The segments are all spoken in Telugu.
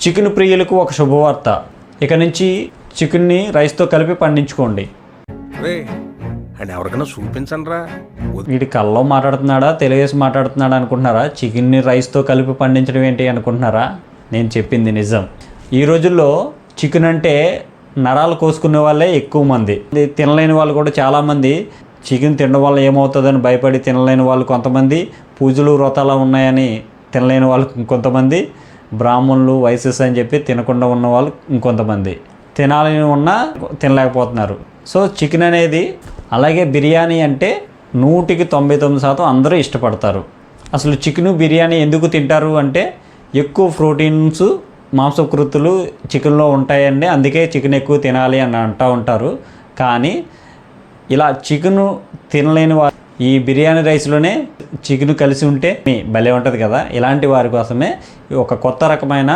చికెన్ ప్రియులకు ఒక శుభవార్త. ఇక నుంచి చికెన్ని రైస్తో కలిపి పండించుకోండి. ఎవరికైనా చూపించండి రా. వీడి కల్లో మాట్లాడుతున్నాడా తెలుగేసి మాట్లాడుతున్నాడా అనుకుంటున్నారా? చికెన్ని రైస్తో కలిపి పండించడం ఏంటి అనుకుంటున్నారా? నేను చెప్పింది నిజం. ఈ రోజుల్లో చికెన్ అంటే నరాలు కోసుకునే వాళ్ళే ఎక్కువ మంది. తినలేని వాళ్ళు కూడా చాలామంది చికెన్ తినడం వల్ల ఏమవుతుందని భయపడి తినలేని వాళ్ళు కొంతమంది, పూజలు వ్రతాలు ఉన్నాయని తినలేని వాళ్ళు ఇంకొంతమంది, బ్రాహ్మణులు వయసెస్ అని చెప్పి తినకుండా ఉన్న వాళ్ళు ఇంకొంతమంది, తినాలని ఉన్నా తినలేకపోతున్నారు. సో చికెన్ అనేది, అలాగే బిర్యానీ అంటే 100% అందరూ ఇష్టపడతారు. అసలు చికెను బిర్యానీ ఎందుకు తింటారు అంటే ఎక్కువ ప్రోటీన్స్, మాంసకృతులు చికెన్లో ఉంటాయండి, అందుకే చికెన్ ఎక్కువ తినాలి అని అంటూ ఉంటారు. కానీ ఇలా చికెను తినలేని వారు ఈ బిర్యానీ రైస్లోనే చికెన్ కలిసి ఉంటే భలే ఉంటుంది కదా. ఇలాంటి వారి కోసమే ఒక కొత్త రకమైన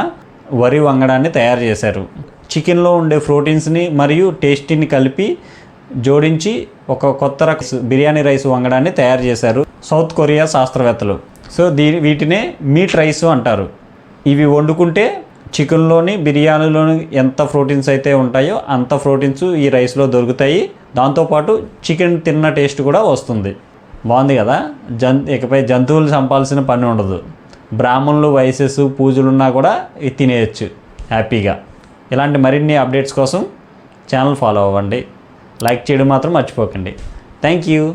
వరి వంగడాన్ని తయారు చేశారు. చికెన్లో ఉండే ప్రోటీన్స్ని మరియు టేస్టీని కలిపి జోడించి ఒక కొత్త బిర్యానీ రైస్ వంగడాన్ని తయారు చేశారు సౌత్ కొరియా శాస్త్రవేత్తలు. సో వీటినే మీట్ రైస్ అంటారు. ఇవి వండుకుంటే చికెన్లోని, బిర్యానీలోని ఎంత ప్రోటీన్స్ అయితే ఉంటాయో అంత ప్రోటీన్స్ ఈ రైస్లో దొరుకుతాయి. దాంతోపాటు చికెన్ తిన్న టేస్ట్ కూడా వస్తుంది. బాగుంది కదా. ఇకపై జంతువులు చంపాల్సిన పని ఉండదు. బ్రాహ్మణులు, వయసెస్, పూజలున్నా కూడా ఇది తినేయచ్చు హ్యాపీగా. ఇలాంటి మరిన్ని అప్డేట్స్ కోసం ఛానల్ ఫాలో అవ్వండి. లైక్ చేయడం మాత్రం మర్చిపోకండి. Thank you.